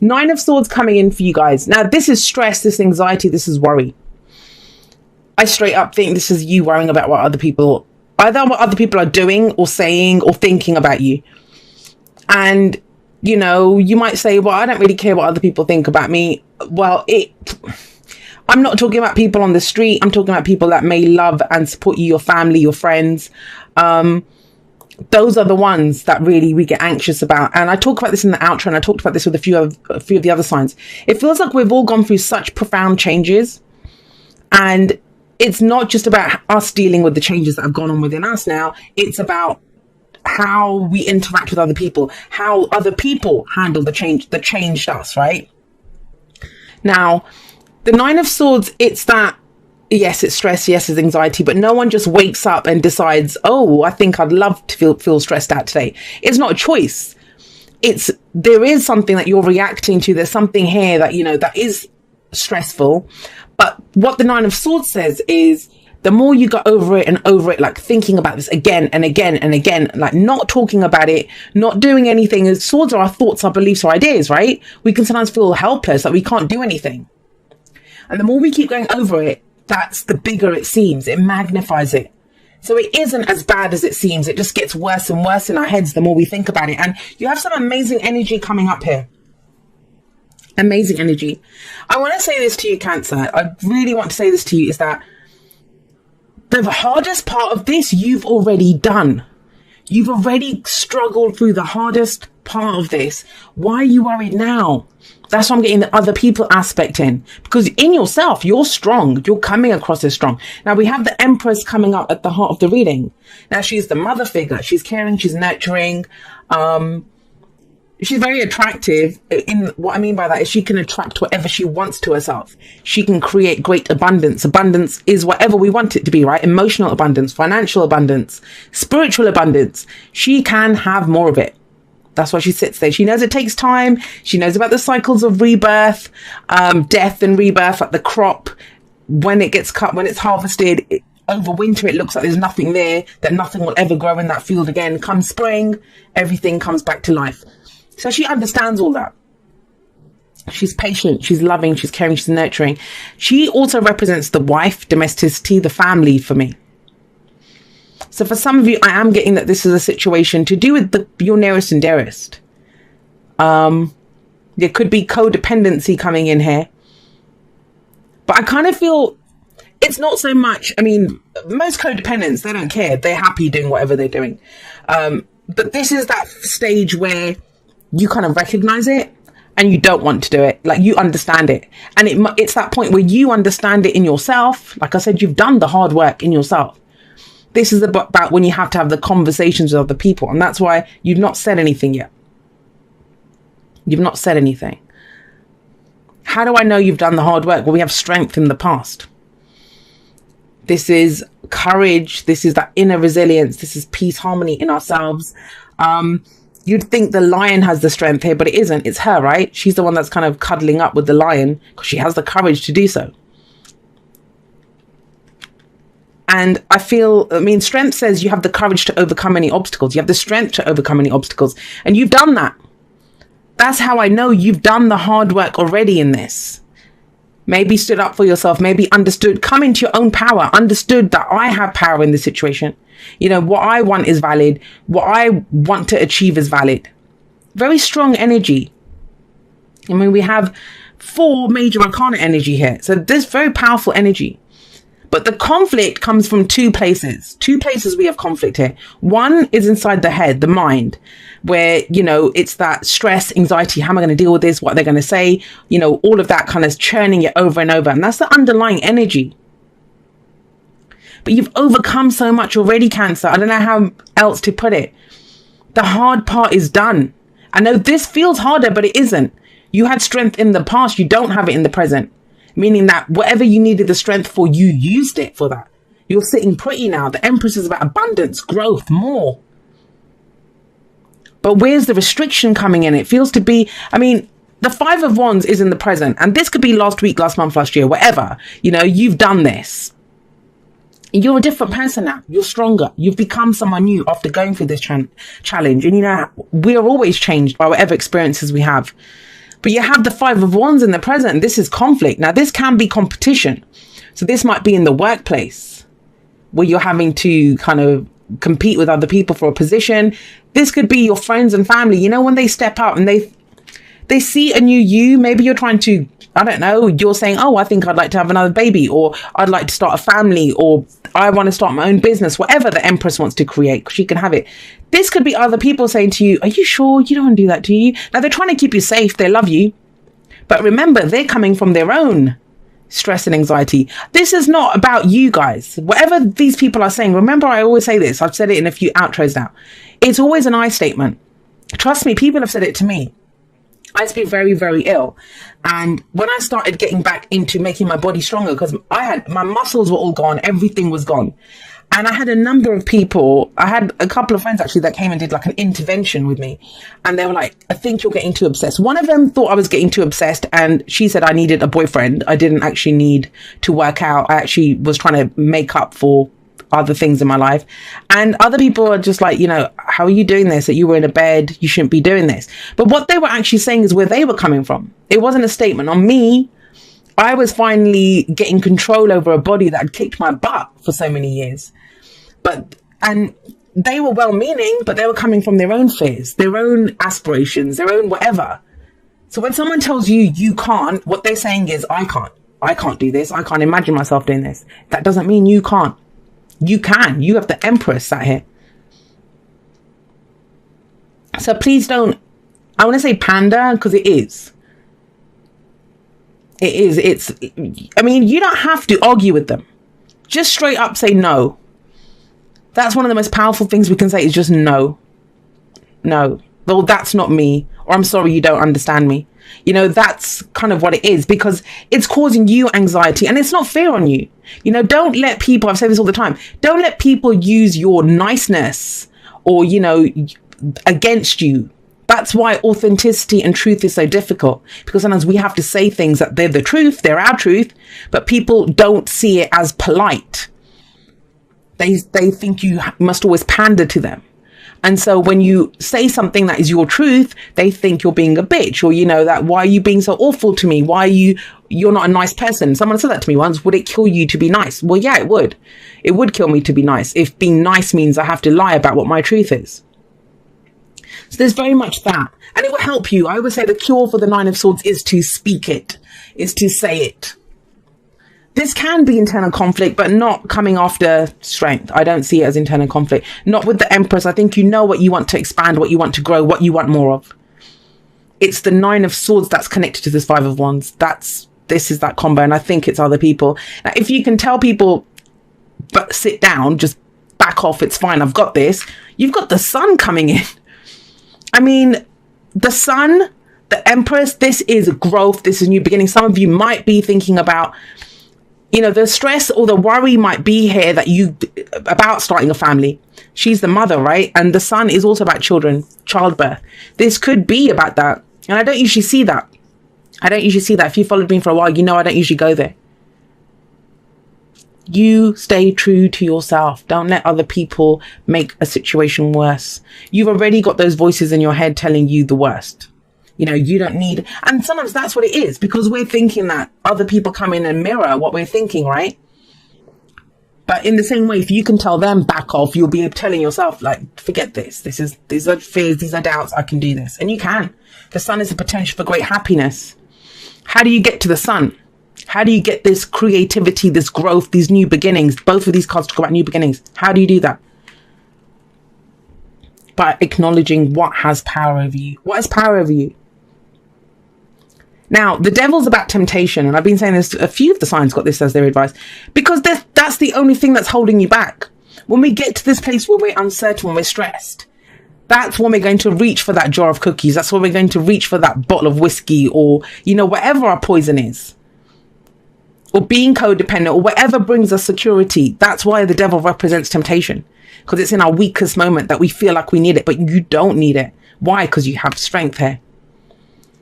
Nine of Swords coming in for you guys. Now, this is stress, this is anxiety, this is worry. I straight up think this is you worrying about what other people, either what other people are doing or saying or thinking about you. And, you know, you might say, well, I don't really care what other people think about me. Well, I'm not talking about people on the street. I'm talking about people that may love and support you, your family, your friends. Those are the ones that really we get anxious about. And I talk about this in the outro, and I talked about this with a few of the other signs. It feels like we've all gone through such profound changes, and it's not just about us dealing with the changes that have gone on within us now. It's about how we interact with other people, how other people handle the change that changed us, right? Now, the Nine of Swords, it's that, yes, it's stress, yes, it's anxiety, but no one just wakes up and decides, oh, I think I'd love to feel stressed out today. It's not a choice. There is something that you're reacting to. There's something here that, you know, that is stressful. But what the Nine of Swords says is, the more you go over it and over it, like thinking about this again and again and again, like not talking about it, not doing anything. Swords are our thoughts, our beliefs, our ideas, right? We can sometimes feel helpless, that we can't do anything. And the more we keep going over it, that's the bigger it seems. It magnifies it. So it isn't as bad as it seems. It just gets worse and worse in our heads the more we think about it. And you have some amazing energy coming up here. Amazing energy. I want to say this to you, Cancer. I really want to say this to you, is that the hardest part of this, you've already done. You've already struggled through the hardest part of this. Why are you worried now? That's why I'm getting the other people aspect in. Because in yourself, you're strong. You're coming across as strong. Now, we have the Empress coming up at the heart of the reading. Now, she's the mother figure. She's caring. She's nurturing. She's very attractive. In what I mean by that is she can attract whatever she wants to herself. She can create great abundance. Abundance is whatever we want it to be, right? Emotional abundance, financial abundance, spiritual abundance. She can have more of it. That's why she sits there. She knows it takes time. She knows about the cycles of rebirth, death and rebirth, like the crop. When it gets cut, when it's harvested, over winter, it looks like there's nothing there, that nothing will ever grow in that field again. Come spring, everything comes back to life. So she understands all that. She's patient, she's loving, she's caring, she's nurturing. She also represents the wife, domesticity, the family for me. So for some of you, I am getting that this is a situation to do with your nearest and dearest. There could be codependency coming in here. But I kind of feel it's not so much, I mean, most codependents, they don't care. They're happy doing whatever they're doing. But this is that stage where you kind of recognize it and you don't want to do it. Like, you understand it. And it's that point where you understand it in yourself. Like I said, you've done the hard work in yourself. This is about when you have to have the conversations with other people. And that's why you've not said anything yet. You've not said anything. How do I know you've done the hard work? Well, we have strength in the past. This is courage. This is that inner resilience. This is peace, harmony in ourselves. You'd think the lion has the strength here, but it isn't. It's her, right? She's the one that's kind of cuddling up with the lion because she has the courage to do so. And I mean, strength says you have the courage to overcome any obstacles. You have the strength to overcome any obstacles. And you've done that. That's how I know you've done the hard work already in this. Maybe stood up for yourself, maybe understood, come into your own power, understood that I have power in this situation. You know, what I want is valid. What I want to achieve is valid. Very strong energy. I mean, we have 4 major arcana energy here. So there's very powerful energy. But the conflict comes from 2 places. 2 places we have conflict here. One is inside the head, the mind, where, you know, it's that stress, anxiety. How am I going to deal with this? What are they going to say? You know, all of that kind of churning it over and over. And that's the underlying energy. But you've overcome so much already, Cancer. I don't know how else to put it. The hard part is done. I know this feels harder, but it isn't. You had strength in the past. You don't have it in the present. Meaning that whatever you needed the strength for, you used it for that. You're sitting pretty now. The Empress is about abundance, growth, more. But where's the restriction coming in? It feels to be, I mean, the 5 of Wands is in the present. And this could be last week, last month, last year, whatever. You know, you've done this. You're a different person now. You're stronger. You've become someone new after going through this challenge. And, you know, we are always changed by whatever experiences we have. But you have the Five of Wands in the present. This is conflict. Now, this can be competition. So this might be in the workplace where you're having to kind of compete with other people for a position. This could be your friends and family. You know, when they step out and they see a new you, maybe you're trying to, I don't know, you're saying, oh, I think I'd like to have another baby, or I'd like to start a family, or I want to start my own business, whatever the Empress wants to create, she can have it. This could be other people saying to you, are you sure you don't want to do that, do you? Now, they're trying to keep you safe. They love you. But remember, they're coming from their own stress and anxiety. This is not about you guys. Whatever these people are saying, remember, I always say this. I've said it in a few outros now. It's always an I statement. Trust me, people have said it to me. I used to be very, very ill. And when I started getting back into making my body stronger, because my muscles were all gone, everything was gone. And I had a number of people, I had a couple of friends actually that came and did like an intervention with me. And they were like, I think you're getting too obsessed. One of them thought I was getting too obsessed, and she said I needed a boyfriend. I didn't actually need to work out. I actually was trying to make up for other things in my life. And other people are just like, you know, how are you doing this? That you were in a bed, you shouldn't be doing this. But what they were actually saying is where they were coming from. It wasn't a statement on me. I was finally getting control over a body that had kicked my butt for so many years. And they were well-meaning, but they were coming from their own fears, their own aspirations, their own whatever. So when someone tells you you can't, what they're saying is, I can't do this. I can't imagine myself doing this. That doesn't mean you can't. You can. You have the Empress sat here. So please don't, I want to say pander, because it is. It is. I mean, you don't have to argue with them. Just straight up say no. That's one of the most powerful things we can say is just no. No. Well, that's not me. Or I'm sorry, you don't understand me. You know, that's kind of what it is, because it's causing you anxiety and it's not fair on you. You know, don't let people, I've said this all the time, don't let people use your niceness or, you know, against you. That's why authenticity and truth is so difficult, because sometimes we have to say things that they're the truth, they're our truth, but people don't see it as polite. They think you must always pander to them. And so when you say something that is your truth, they think you're being a bitch, or, you know, that why are you being so awful to me? Why are you're not a nice person? Someone said that to me once. Would it kill you to be nice? Well, yeah, it would. It would kill me to be nice. If being nice means I have to lie about what my truth is. So there's very much that. And it will help you. I always say the cure for the Nine of Swords is to speak it, is to say it. This can be internal conflict, but not coming after strength. I don't see it as internal conflict. Not with the Empress. I think you know what you want to expand, what you want to grow, what you want more of. It's the Nine of Swords that's connected to this Five of Wands. This is that combo, and I think it's other people. Now, if you can tell people, but sit down, just back off, it's fine, I've got this. You've got the Sun coming in. I mean, the Sun, the Empress, this is growth. This is new beginning. Some of you might be thinking about, you know, the stress or the worry might be here that about starting a family. She's the mother, right? And the Sun is also about children, childbirth. This could be about that. And I don't usually see that. If you followed me for a while, you know I don't usually go there. You stay true to yourself. Don't let other people make a situation worse. You've already got those voices in your head telling you the worst. You know, you don't need, and sometimes that's what it is, because we're thinking that other people come in and mirror what we're thinking, right? But in the same way, if you can tell them back off, you'll be telling yourself, like, forget this. These are fears, these are doubts. I can do this. And you can. The Sun is a potential for great happiness. How do you get to the Sun? How do you get this creativity, this growth, these new beginnings? Both of these cards talk about new beginnings. How do you do that? By acknowledging what has power over you. What has power over you? Now, the Devil's about temptation. And I've been saying this, a few of the signs got this as their advice, because that's the only thing that's holding you back. When we get to this place where we're uncertain, when we're stressed, that's when we're going to reach for that jar of cookies. That's when we're going to reach for that bottle of whiskey, or, you know, whatever our poison is, or being codependent, or whatever brings us security. That's why the Devil represents temptation, because it's in our weakest moment that we feel like we need it, but you don't need it. Why? Because you have strength here.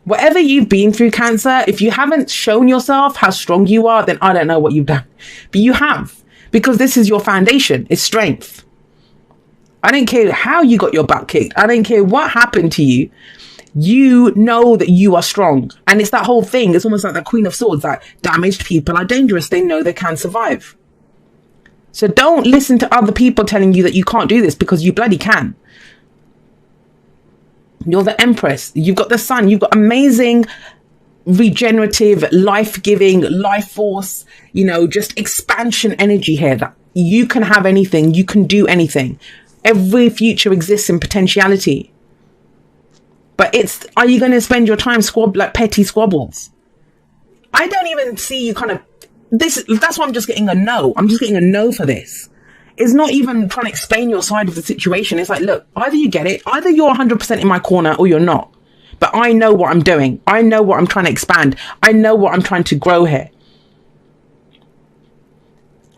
Whatever you've been through, Cancer, if you haven't shown yourself how strong you are, then I don't know what you've done. But you have, because this is your foundation. It's strength. I don't care how you got your butt kicked. I don't care what happened to you. You know that you are strong. And it's that whole thing. It's almost like the Queen of Swords, that damaged people are dangerous. They know they can survive. So don't listen to other people telling you that you can't do this, because you bloody can. You're the Empress. You've got the sun. You've got amazing, regenerative, life-giving, life force, just expansion energy here, that you can have anything. You can do anything. Every future exists in potentiality. But are you going to spend your time like petty squabbles? I don't even see you that's why I'm just getting a no. I'm just getting a no for this. It's not even trying to explain your side of the situation. It's like, look, either you get it, either you're 100% in my corner or you're not. But I know what I'm doing. I know what I'm trying to expand. I know what I'm trying to grow here.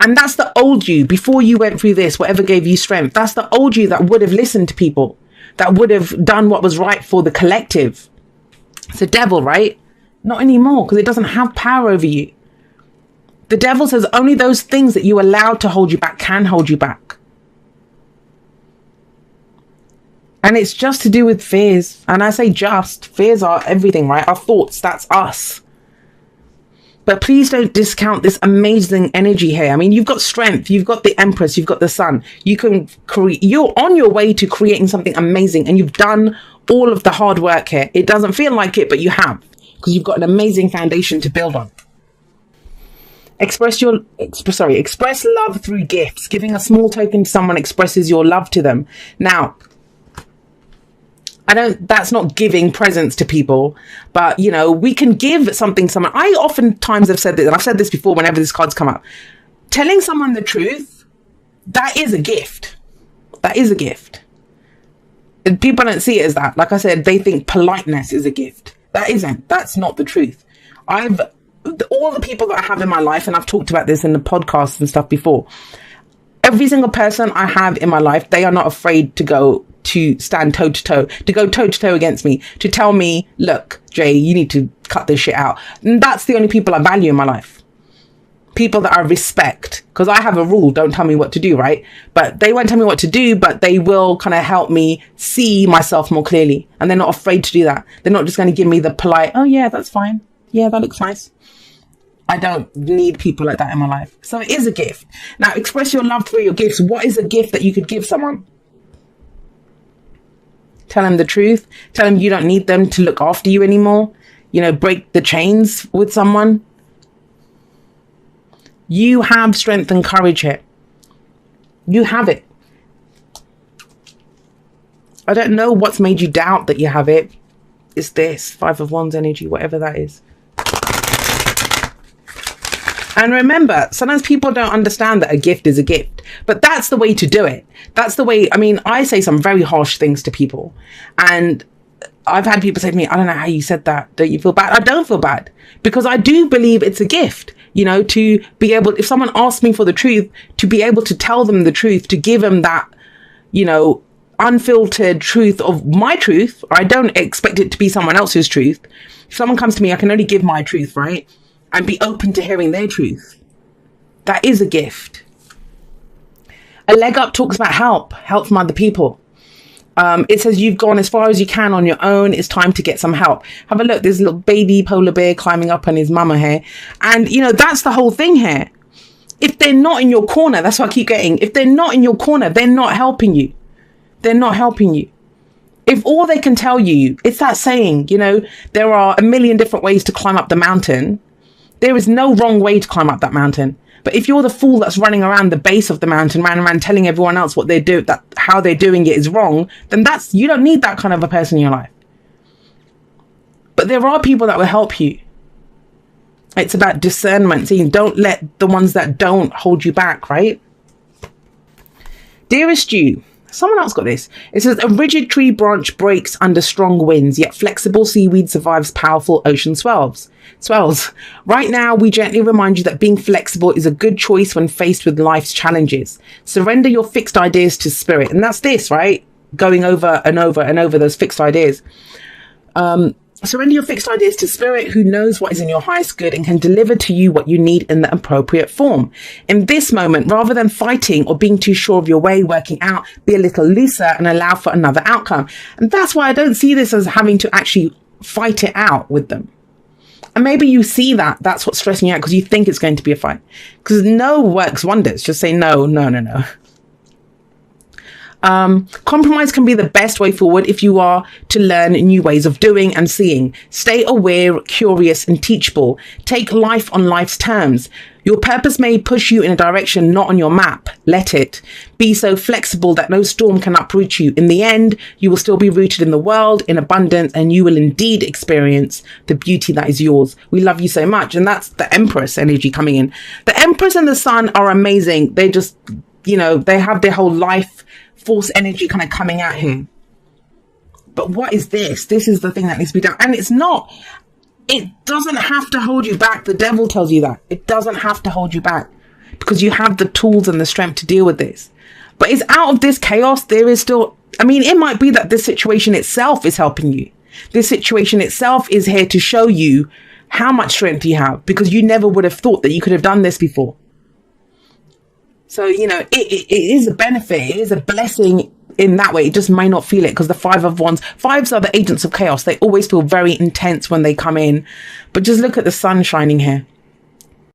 And that's the old you, before you went through this, whatever gave you strength. That's the old you that would have listened to people, that would have done what was right for the collective. It's the devil, right? Not anymore, because it doesn't have power over you. The devil says only those things that you allowed to hold you back can hold you back. And it's just to do with fears. And I say just, fears are everything, right? Our thoughts, that's us. But please don't discount this amazing energy here. I mean, you've got strength, you've got the Empress, you've got the sun. You're on your way to creating something amazing, and you've done all of the hard work here. It doesn't feel like it, but you have, because you've got an amazing foundation to build on. Express love through gifts. Giving a small token to someone expresses your love to them. Now, that's not giving presents to people, but we can give something to someone. I oftentimes have said this, and I've said this before whenever these cards come up. Telling someone the truth, that is a gift. That is a gift. And people don't see it as that. Like I said, they think politeness is a gift. That isn't. That's not the truth. All the people that I have in my life, and I've talked about this in the podcasts and stuff before, every single person I have in my life, they are not afraid to stand toe to toe against me, to tell me, look, Jay, you need to cut this shit out. And that's the only people I value in my life. People that I respect, because I have a rule, don't tell me what to do, right? But they won't tell me what to do, but they will kind of help me see myself more clearly. And they're not afraid to do that. They're not just going to give me the polite, oh yeah, that's fine. Yeah, that looks nice. I don't need people like that in my life. So it is a gift. Now, express your love through your gifts. What is a gift that you could give someone? Tell them the truth. Tell them you don't need them to look after you anymore. Break the chains with someone. You have strength and courage here. You have it. I don't know what's made you doubt that you have it. It's this 5 of Wands energy, whatever that is. And remember, sometimes people don't understand that a gift is a gift, but that's the way to do it. That's the way. I mean, I say some very harsh things to people, and I've had people say to me, I don't know how you said that. Don't you feel bad? I don't feel bad, because I do believe it's a gift, to be able, if someone asks me for the truth, to be able to tell them the truth, to give them that, unfiltered truth of my truth. I don't expect it to be someone else's truth. If someone comes to me, I can only give my truth, right? And be open to hearing their truth. That is a gift. A leg up talks about help from other people. It says you've gone as far as you can on your own. It's time to get some help. Have a look. There's a little baby polar bear climbing up on his mama here. And, that's the whole thing here. If they're not in your corner, that's what I keep getting. If they're not in your corner, they're not helping you. They're not helping you. If all they can tell you, it's that saying, there are a million different ways to climb up the mountain. There is no wrong way to climb up that mountain. But if you're the fool that's running around the base of the mountain, running around telling everyone else what they do, that how they're doing it is wrong, then you don't need that kind of a person in your life. But there are people that will help you. It's about discernment. See, don't let the ones that don't hold you back, right? Dearest you, someone else got this. It says, a rigid tree branch breaks under strong winds, yet flexible seaweed survives powerful ocean swells. Right now, we gently remind you that being flexible is a good choice when faced with life's challenges. Surrender your fixed ideas to spirit. And that's this, right? Going over and over and over those fixed ideas. Surrender your fixed ideas to spirit, who knows what is in your highest good and can deliver to you what you need in the appropriate form. In this moment, rather than fighting or being too sure of your way working out, be a little looser and allow for another outcome. And that's why I don't see this as having to actually fight it out with them. And maybe you see that's what's stressing you out, because you think it's going to be a fight. Because no works wonders. Just say no, no, no, no. Compromise can be the best way forward if you are to learn new ways of doing and seeing. Stay aware, curious, and teachable. Take life on life's terms. Your purpose may push you in a direction not on your map. Let it. Be so flexible that no storm can uproot you. In the end, you will still be rooted in the world, in abundance, and you will indeed experience the beauty that is yours. We love you so much. And that's the Empress energy coming in. The Empress and the Sun are amazing. They just, they have their whole life force energy kind of coming out here. But what is this? This is the thing that needs to be done. And it doesn't have to hold you back. The devil tells you that. It doesn't have to hold you back, because you have the tools and the strength to deal with this. But it's out of this chaos. There is still, it might be that this situation itself is helping you. This situation itself is here to show you how much strength you have, because you never would have thought that you could have done this before. So, it is a benefit. It is a blessing in that way. It just may not feel it, because the Five of Wands, fives are the agents of chaos. They always feel very intense when they come in. But just look at the sun shining here.